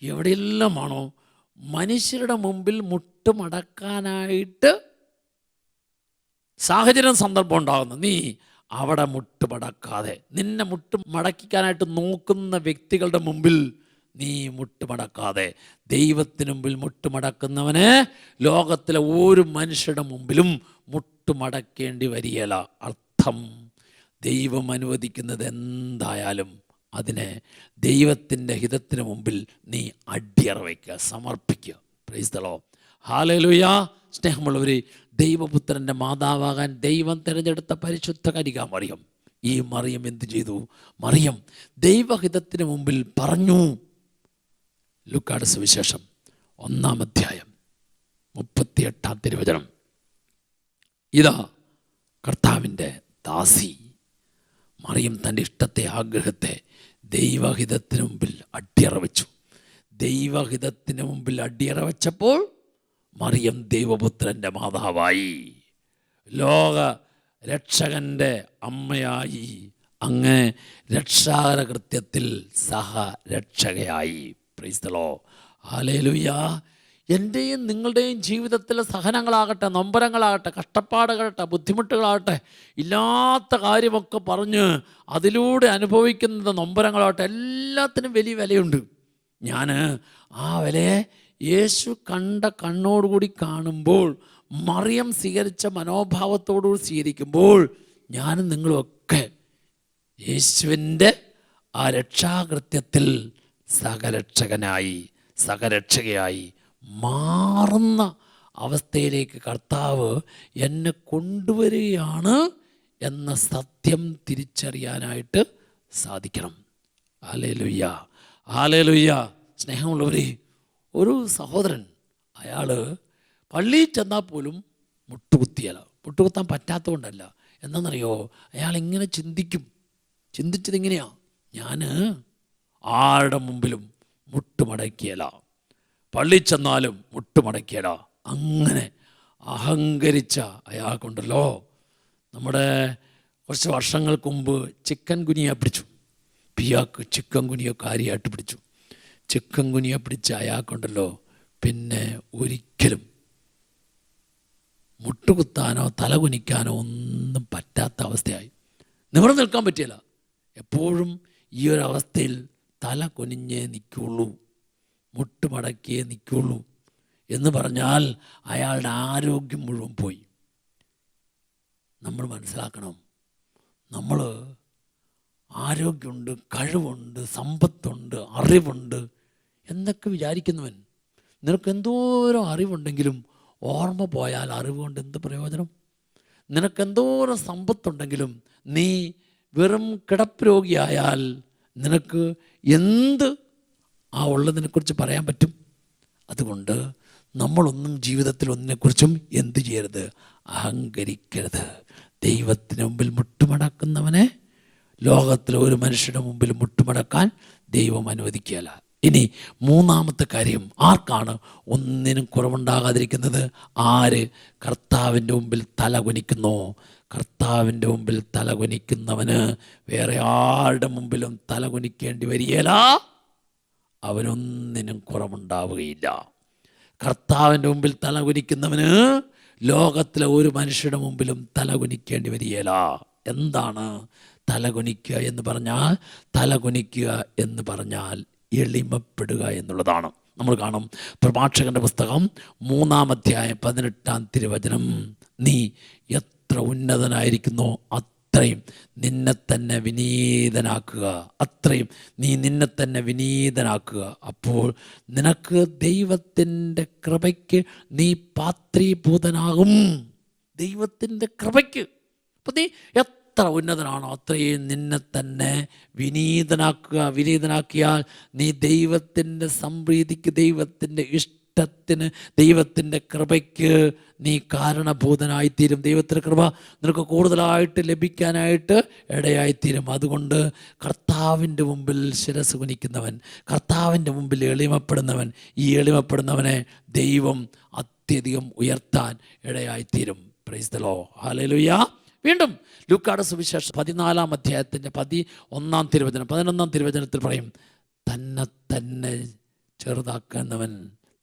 എവിടെയെല്ലാമാണോ മനുഷ്യരുടെ മുമ്പിൽ മുട്ടുമടക്കാനായിട്ട് സാഹചര്യം സന്ദർഭം ഉണ്ടാകുന്നു, നീ അവിടെ മുട്ടുമടക്കാതെ, നിന്നെ മുട്ടുമടക്കിക്കാനായിട്ട് നോക്കുന്ന വ്യക്തികളുടെ മുമ്പിൽ നീ മുട്ടുമടക്കാതെ ദൈവത്തിന് മുമ്പിൽ മുട്ടുമടക്കുന്നവന് ലോകത്തിലെ ഒരു മനുഷ്യരുടെ മുമ്പിലും മുട്ടുമടക്കേണ്ടി വരികയില്ല. അർത്ഥം, ദൈവം അനുവദിക്കുന്നത് എന്തായാലും അതിനെ ദൈവത്തിൻ്റെ ഹിതത്തിന് മുമ്പിൽ നീ അടിയറ വയ്ക്കുക, സമർപ്പിക്കുക. Price the Lord. ഹല്ലേലൂയ. സ്നേഹമുള്ളവരെ, ദൈവപുത്രൻ്റെ മാതാവാകാൻ ദൈവം തിരഞ്ഞെടുത്ത പരിശുദ്ധ കന്യക മറിയം, ഈ മറിയം എന്ത് ചെയ്തു? മറിയം ദൈവഹിതത്തിന് മുമ്പിൽ പറഞ്ഞു. ലൂക്കായുടെ സുവിശേഷം 1-ാം അധ്യായം 38-ാം തിരുവചനം. ഇതാ കർത്താവിൻ്റെ ദാസി. മറിയം തൻ്റെ ഇഷ്ടത്തെ, ആഗ്രഹത്തെ ദൈവഹിതത്തിന് മുമ്പിൽ അടിയറ വെച്ചു. ദൈവഹിതത്തിന് മുമ്പിൽ അടിയറ വെച്ചപ്പോൾ മറിയം ദൈവപുത്രൻ്റെ മാതാവായി, ലോക രക്ഷകൻ്റെ അമ്മയായി, അങ്ങ് രക്ഷാകര കൃത്യത്തിൽ സഹരക്ഷകയായി. Praise the Lord. ഹല്ലേലൂയ. എൻ്റെയും നിങ്ങളുടെയും ജീവിതത്തിലെ സഹനങ്ങളാകട്ടെ, നൊമ്പരങ്ങളാകട്ടെ, കഷ്ടപ്പാടുകളാകട്ടെ, ബുദ്ധിമുട്ടുകളാകട്ടെ, ഇല്ലാത്ത കാര്യമൊക്കെ പറഞ്ഞ് അതിലൂടെ അനുഭവിക്കുന്ന നൊമ്പരങ്ങളാകട്ടെ, എല്ലാത്തിനും വലിയ വിലയുണ്ട്. ഞാൻ ആ വിലയെ യേശു കണ്ട കണ്ണോടുകൂടി കാണുമ്പോൾ, മറിയം സ്വീകരിച്ച മനോഭാവത്തോടുകൂടി സ്വീകരിക്കുമ്പോൾ, ഞാനും നിങ്ങളുമൊക്കെ യേശുവിൻ്റെ ആ രക്ഷാകൃത്യത്തിൽ സഹരക്ഷകനായി, സഹരക്ഷകയായി മാറുന്ന അവസ്ഥയിലേക്ക് കർത്താവ് എന്നെ കൊണ്ടുവരികയാണ് എന്ന സത്യം തിരിച്ചറിയാനായിട്ട് സാധിക്കണം. Hallelujah, hallelujah. സ്നേഹമുള്ളവരെ, ഒരു സഹോദരൻ, അയാൾ പള്ളിയിൽ ചെന്നാൽ പോലും മുട്ടുകുത്തിയല്ല. മുട്ടുകുത്താൻ പറ്റാത്തതുകൊണ്ടല്ല, എന്താണെന്നറിയോ, അയാൾ ഇങ്ങനെ ചിന്തിച്ചതിങ്ങനെയാണ്, ഞാൻ ആരുടെ മുമ്പിലും മുട്ടുമടക്കിയല്ല, പള്ളി ചെന്നാലും മുട്ടുമടക്കിയല്ല. അങ്ങനെ അഹങ്കരിച്ച അയാൾക്കുണ്ടല്ലോ, നമ്മുടെ കുറച്ച് വർഷങ്ങൾക്ക് മുമ്പ് ചിക്കൻ ഗുനിയ പിടിച്ചു. പിയാക്ക് ചിക്കൻ ഗുനിയ കാര്യമായിട്ട് പിടിച്ചു. ചിക്കൻ ഗുനിയ പിടിച്ച അയാൾക്കുണ്ടല്ലോ, പിന്നെ ഒരിക്കലും മുട്ടുകുത്താനോ തലകുനിക്കാനോ ഒന്നും പറ്റാത്ത അവസ്ഥയായി. നിവർന്ന് നിൽക്കാൻ പറ്റിയല്ല. എപ്പോഴും ഈ ഒരു അവസ്ഥയിൽ തല കുനിഞ്ഞേ നിൽക്കുള്ളൂ, മുട്ടുമടക്കിയേ നിൽക്കുള്ളൂ എന്ന് പറഞ്ഞാൽ അയാളുടെ ആരോഗ്യം മുഴുവൻ പോയി. നമ്മൾ മനസ്സിലാക്കണം, നമ്മൾ ആരോഗ്യമുണ്ട്, കഴിവുണ്ട്, സമ്പത്തുണ്ട്, അറിവുണ്ട് എന്നൊക്കെ വിചാരിക്കുന്നവൻ, നിനക്ക് എന്തോരം അറിവുണ്ടെങ്കിലും ഓർമ്മ പോയാൽ അറിവ് കൊണ്ട് എന്ത് പ്രയോജനം? നിനക്കെന്തോരം സമ്പത്തുണ്ടെങ്കിലും നീ വെറും കിടപ്പ് രോഗിയായാൽ നിനക്ക് എന്ത് ആ ഉള്ളതിനെക്കുറിച്ച് പറയാൻ പറ്റും? അതുകൊണ്ട് നമ്മളൊന്നും ജീവിതത്തിൽ ഒന്നിനെക്കുറിച്ചും എന്ത് ചെയ്യരുത്? അഹങ്കരിക്കരുത്. ദൈവത്തിന് മുമ്പിൽ മുട്ടുമടക്കുന്നവനെ ലോകത്തിലെ ഒരു മനുഷ്യരുടെ മുമ്പിൽ മുട്ടുമടക്കാൻ ദൈവം അനുവദിക്കുകയില്ല. ഇനി മൂന്നാമത്തെ കാര്യം, ആർക്കാണ് ഒന്നിനും കുറവുണ്ടാകാതിരിക്കുന്നത്? ആര് കർത്താവിൻ്റെ മുമ്പിൽ തലകുനിക്കുന്നോ, കർത്താവിൻ്റെ മുമ്പിൽ തലകുനിക്കുന്നവന് വേറെ ആരുടെ മുമ്പിലും തലകുനിക്കേണ്ടി വരികയില്ല, അവനൊന്നിനും കുറവുണ്ടാവുകയില്ല. കർത്താവിൻ്റെ മുമ്പിൽ തലകുനിക്കുന്നവന് ലോകത്തിലെ ഒരു മനുഷ്യരുടെ മുമ്പിലും തലകുനിക്കേണ്ടി വരികയില്ല. എന്താണ് തലകുനിക്കുക എന്ന് പറഞ്ഞാൽ? തലകുനിക്കുക എന്ന് പറഞ്ഞാൽ എളിമപ്പെടുക എന്നുള്ളതാണ്. നമ്മൾ കാണും പ്രഭാഷകന്റെ പുസ്തകം 3-ാം അധ്യായം 18-ാം തിരുവചനം, നീ എത്ര ഉന്നതനായിരിക്കുന്നോ അത്രയും നിന്നെ തന്നെ വിനീതനാക്കുക, അത്രയും നീ നിന്നെ തന്നെ വിനീതനാക്കുക. അപ്പോൾ നിനക്ക് ദൈവത്തിൻ്റെ കൃപയ്ക്ക് നീ പാത്രീഭൂതനാകും. ദൈവത്തിൻ്റെ കൃപയ്ക്ക്. അപ്പം നീ എത്ര ഉന്നതനാണോ അത്രയും നിന്നെ തന്നെ വിനീതനാക്കുക. വിനീതനാക്കിയാൽ നീ ദൈവത്തിൻ്റെ സംപ്രീതിക്ക്, ദൈവത്തിൻ്റെ ഇഷ്ടത്തിന്, ദൈവത്തിൻ്റെ കൃപയ്ക്ക് നീ കാരണഭൂതനായിത്തീരും. ദൈവത്തിൻ്റെ കൃപ നിനക്ക് കൂടുതലായിട്ട് ലഭിക്കാനായിട്ട് ഇടയായിത്തീരും. അതുകൊണ്ട് കർത്താവിൻ്റെ മുമ്പിൽ ശിരസ് കുനിക്കുന്നവൻ, കർത്താവിൻ്റെ മുമ്പിൽ എളിമപ്പെടുന്നവൻ, ഈ എളിമപ്പെടുന്നവനെ ദൈവം അത്യധികം ഉയർത്താൻ ഇടയായിത്തീരും. Praise the Lord. ഹല്ലേലൂയ. വീണ്ടും ലൂക്കായുടെ സുവിശേഷം 14-ാം അധ്യായത്തിൻ്റെ 11-ാം തിരുവചനം 11-ാം തിരുവചനത്തിൽ പറയും, തന്നെ ചെറുതാക്കുന്നവൻ,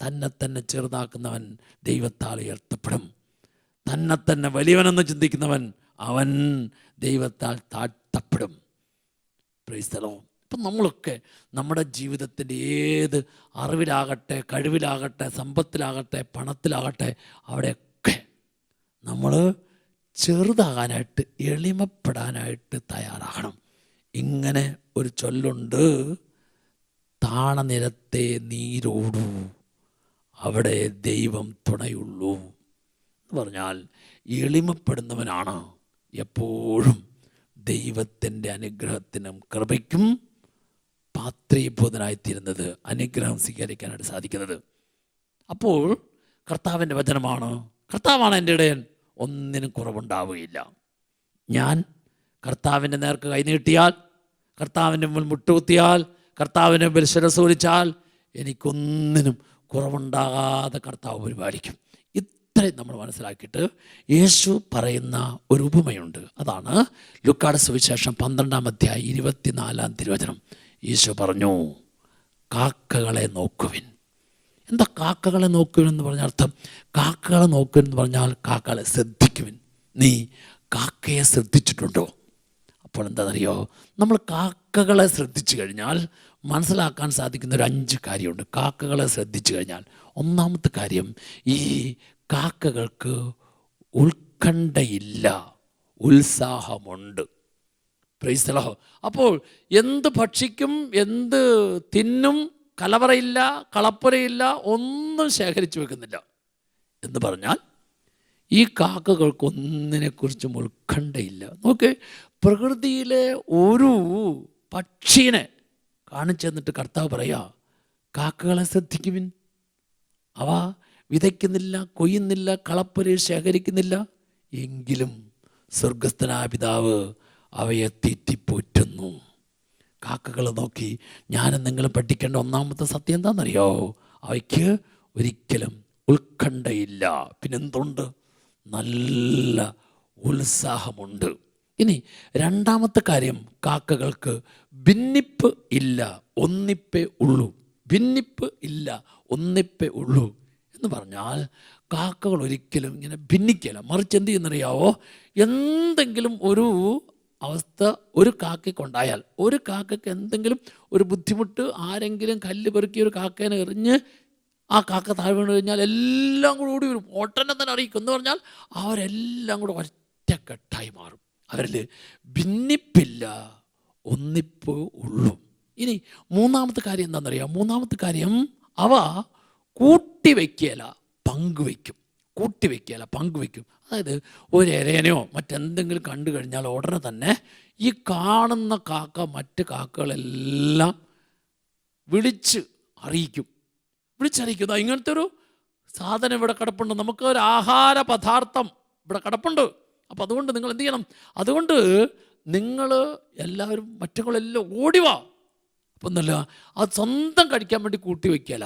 തന്നെ തന്നെ ചെറുതാക്കുന്നവൻ ദൈവത്താൽ ഉയർത്തപ്പെടും. തന്നെ തന്നെ വലിയവനെന്ന് ചിന്തിക്കുന്നവൻ അവൻ ദൈവത്താൽ താഴ്ത്തപ്പെടും. Price the Lord. ഇപ്പം നമ്മളൊക്കെ നമ്മുടെ ജീവിതത്തിൻ്റെ ഏത് അറിവിലാകട്ടെ, കഴിവിലാകട്ടെ, സമ്പത്തിലാകട്ടെ, പണത്തിലാകട്ടെ, അവിടെയൊക്കെ നമ്മൾ ചെറുതാകാനായിട്ട്, എളിമപ്പെടാനായിട്ട് തയ്യാറാകണം. ഇങ്ങനെ ഒരു ചൊല്ലുണ്ട്, താണനിലത്തെ നീരോടൂ, അവിടെ ദൈവം തുണയുള്ളൂ എന്ന് പറഞ്ഞാൽ എളിമപ്പെടുന്നവനാണ് എപ്പോഴും ദൈവത്തിൻ്റെ അനുഗ്രഹത്തിനും കൃപയ്ക്കും പാത്രീഭൂതനായിത്തീരുന്നത്, അനുഗ്രഹം സ്വീകരിക്കാനായിട്ട് സാധിക്കുന്നത്. അപ്പോൾ കർത്താവിൻ്റെ വചനമാണ്, കർത്താവാണ് എൻ്റെ ഇടയൻ, ഒന്നിനും കുറവുണ്ടാവുകയില്ല. ഞാൻ കർത്താവിൻ്റെ നേർക്ക് കൈനീട്ടിയാൽ, കർത്താവിൻ്റെ മുമ്പിൽ മുട്ടുകുത്തിയാൽ, കർത്താവിൻ്റെ മുമ്പിൽ ശിരസ്സുകുലിച്ചാൽ എനിക്കൊന്നിനും കുറവുണ്ടാകാതെ കർത്താവ് പരിപാലിക്കും. ഇത്രയും നമ്മൾ മനസ്സിലാക്കിയിട്ട് യേശു പറയുന്ന ഒരു ഉപമയുണ്ട്. അതാണ് ലൂക്കായുടെ സുവിശേഷം 12-ാം അധ്യായം 24-ാം തിരുവചനം. യേശു പറഞ്ഞു, കാക്കകളെ നോക്കുവിൻ. എന്താ കാക്കകളെ നോക്കുവിൻ എന്ന് പറഞ്ഞ അർത്ഥം? കാക്കകളെ നോക്കുവിൻ എന്ന് പറഞ്ഞാൽ കാക്കകളെ ശ്രദ്ധിക്കുവിൻ. നീ കാക്കയെ ശ്രദ്ധിച്ചിട്ടുണ്ടോ? അപ്പോൾ എന്താണെന്നറിയോ, നമ്മൾ കാക്കകളെ ശ്രദ്ധിച്ചു കഴിഞ്ഞാൽ മനസ്സിലാക്കാൻ സാധിക്കുന്ന ഒരു 5 കാര്യമുണ്ട്. കാക്കകളെ ശ്രദ്ധിച്ചു കഴിഞ്ഞാൽ ഒന്നാമത്തെ കാര്യം, ഈ കാക്കകൾക്ക് ഉത്കണ്ഠയില്ല, ഉത്സാഹമുണ്ട്. Praise the Lord. അപ്പോൾ എന്ത് ഭക്ഷിക്കും, എന്ത് തിന്നും, കലവറയില്ല, കളപ്പുരയില്ല, ഒന്നും ശേഖരിച്ചു വെക്കുന്നില്ല എന്ന് പറഞ്ഞാൽ ഈ കാക്കകൾക്ക് ഒന്നിനെക്കുറിച്ചും ഉത്കണ്ഠയില്ല. നോക്ക്, പ്രകൃതിയിലെ ഒരു പക്ഷീനെ കാണിച്ചു തന്നിട്ട് കർത്താവ് പറയാ, കാക്കകളെ ശ്രദ്ധിക്കുവിൻ. അവ വിതയ്ക്കുന്നില്ല, കൊയ്യുന്നില്ല, കളപ്പുരയിൽ ശേഖരിക്കുന്നില്ല, എങ്കിലും സ്വർഗസ്ഥനായ പിതാവ് അവയെ തീറ്റിപ്പോറ്റുന്നു. കാക്കകൾ നോക്കി ഞാനും നിങ്ങളും പഠിക്കേണ്ട ഒന്നാമത്തെ സത്യം എന്താണെന്നറിയോ? അവയ്ക്ക് ഒരിക്കലും ഉത്കണ്ഠയില്ല. പിന്നെന്തുണ്ട്? നല്ല ഉത്സാഹമുണ്ട്. ഇനി രണ്ടാമത്തെ കാര്യം, കാക്കകൾക്ക് ഭിന്നിപ്പ് ഇല്ല, ഒന്നിപ്പേ ഉള്ളൂ. ഭിന്നിപ്പ് ഇല്ല, ഒന്നിപ്പേ ഉള്ളൂ എന്ന് പറഞ്ഞാൽ കാക്കകൾ ഒരിക്കലും ഇങ്ങനെ ഭിന്നിക്കില്ല. മറിച്ച് എന്ത് ചെയ്യുന്നറിയാവോ? എന്തെങ്കിലും ഒരു അവസ്ഥ ഒരു കാക്കയ്ക്കുണ്ടായാൽ, ഒരു കാക്കയ്ക്ക് എന്തെങ്കിലും ഒരു ബുദ്ധിമുട്ട്, ആരെങ്കിലും കല്ല് പെറുക്കി ഒരു കാക്കേനെ എറിഞ്ഞ് ആ കാക്ക താഴെ വീണ് കഴിഞ്ഞാൽ എല്ലാം കൂടെ ഓടി വരും, ഓട്ടനെ തന്നെ അറിയിക്കും. എന്ന് പറഞ്ഞാൽ അവരെല്ലാം കൂടെ ഒറ്റക്കെട്ടായി മാറും. അവരിൽ ഭിന്നിപ്പില്ല, ഒന്നിപ്പ് ഉള്ളൂ. ഇനി മൂന്നാമത്തെ കാര്യം എന്താണെന്നറിയാം? മൂന്നാമത്തെ കാര്യം, അവ കൂട്ടിവെക്കുകയില്ല, പങ്കുവയ്ക്കും. കൂട്ടിവെക്കുകയില്ല, പങ്കുവയ്ക്കും. അതായത് ഒരു ഇരയനെയോ മറ്റെന്തെങ്കിലും കണ്ടു കഴിഞ്ഞാൽ ഉടനെ തന്നെ ഈ കാണുന്ന കാക്ക മറ്റ് കാക്കകളെല്ലാം വിളിച്ചറിയിക്കും. ഇങ്ങനത്തെ ഒരു സാധനം ഇവിടെ കിടപ്പുണ്ട്, നമുക്ക് ഒരു ആഹാര പദാർത്ഥം ഇവിടെ കിടപ്പുണ്ട്. അപ്പം അതുകൊണ്ട് നിങ്ങൾ എന്ത് ചെയ്യണം? അതുകൊണ്ട് നിങ്ങൾ എല്ലാവരും മറ്റുള്ളവരെല്ലാം ഓടിവാ. അപ്പം എന്നല്ല, അത് സ്വന്തം കഴിക്കാൻ വേണ്ടി കൂട്ടി വയ്ക്കല,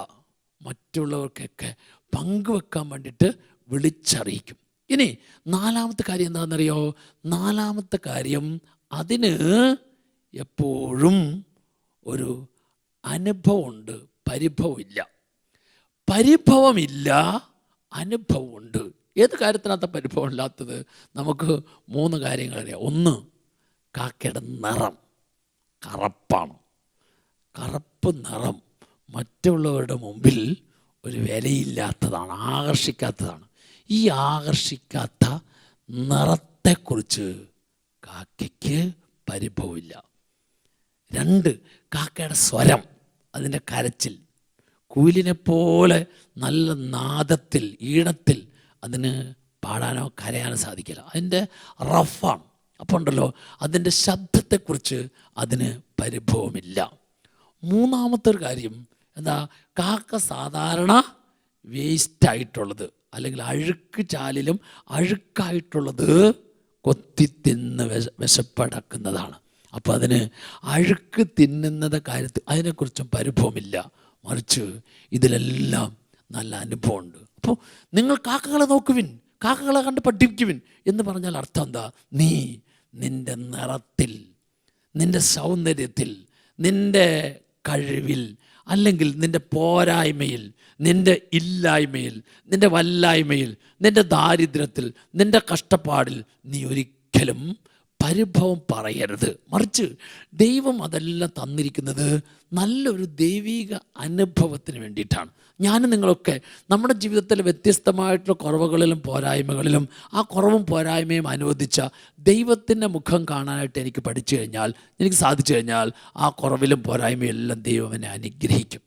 മറ്റുള്ളവർക്കൊക്കെ പങ്കുവെക്കാൻ വേണ്ടിയിട്ട് വിളിച്ചറിയിക്കും. ഇനി നാലാമത്തെ കാര്യം എന്താണെന്നറിയോ? നാലാമത്തെ കാര്യം, അതിന് എപ്പോഴും ഒരു അനുഭവമുണ്ട്, പരിഭവമില്ല. പരിഭവമില്ല, അനുഭവമുണ്ട്. ഏത് കാര്യത്തിനകത്ത പരിഭവം ഇല്ലാത്തത്? നമുക്ക് 3 കാര്യങ്ങളറിയാം. ഒന്ന്, കാക്കയുടെ നിറം കറുപ്പാണ്. കറുപ്പ് നിറം മറ്റുള്ളവരുടെ മുമ്പിൽ ഒരു വിലയില്ലാത്തതാണ്, ആകർഷിക്കാത്തതാണ്. ഈ ആകർഷിക്കാത്ത നിറത്തെക്കുറിച്ച് കാക്കയ്ക്ക് പരിഭവമില്ല. 2, കാക്കയുടെ സ്വരം, അതിൻ്റെ കരച്ചിൽ, കുയിലിനെ പോലെ നല്ല നാദത്തിൽ, ഈണത്തിൽ അതിന് പാടാനോ കരയാനോ സാധിക്കില്ല. അതിൻ്റെ റഫാണ്. അപ്പോൾ ഉണ്ടല്ലോ, അതിൻ്റെ ശബ്ദത്തെക്കുറിച്ച് അതിന് പരിഭവമില്ല. മൂന്നാമത്തെ ഒരു കാര്യം എന്താ? കാക്ക സാധാരണ വേസ്റ്റായിട്ടുള്ളത്, അല്ലെങ്കിൽ അഴുക്ക് ചാലിലും അഴുക്കായിട്ടുള്ളത് കൊത്തി തിന്ന് വിശപ്പടക്കുന്നതാണ്. അപ്പോൾ അതിന് അഴുക്ക് തിന്നുന്നത് കാര്യത്തിൽ അതിനെക്കുറിച്ചും പരിഭവമില്ല. മറിച്ച് ഇതിലെല്ലാം നല്ല അനുഭവമുണ്ട്. അപ്പോൾ നിങ്ങൾ കാക്കകളെ നോക്കുവിൻ, കാക്കകളെ കണ്ട് പഠിക്കുവിൻ എന്ന് പറഞ്ഞാൽ അർത്ഥം എന്താ? നീ നിൻ്റെ നിറത്തിൽ, നിൻ്റെ സൗന്ദര്യത്തിൽ, നിൻ്റെ കഴിവിൽ, അല്ലെങ്കിൽ നിൻ്റെ പോരായ്മയിൽ, നിൻ്റെ ഇല്ലായ്മയിൽ, നിൻ്റെ വല്ലായ്മയിൽ, നിൻ്റെ ദാരിദ്ര്യത്തിൽ, നിൻ്റെ കഷ്ടപ്പാടിൽ നീ ഒരിക്കലും പരിഭവം പറയരുത്. മറിച്ച് ദൈവം അതെല്ലാം തന്നിരിക്കുന്നത് നല്ലൊരു ദൈവിക അനുഭവത്തിന് വേണ്ടിയിട്ടാണ്. ഞാനും നിങ്ങളൊക്കെ നമ്മുടെ ജീവിതത്തിൽ വ്യത്യസ്തമായിട്ടുള്ള കുറവുകളിലും പോരായ്മകളിലും ആ കുറവും പോരായ്മയും അനുവദിച്ച ദൈവത്തിൻ്റെ മുഖം കാണാനായിട്ട് എനിക്ക് പഠിച്ചു കഴിഞ്ഞാൽ, എനിക്ക് സാധിച്ചു കഴിഞ്ഞാൽ, ആ കുറവിലും പോരായ്മയും എല്ലാം ദൈവം എന്നെ അനുഗ്രഹിക്കും.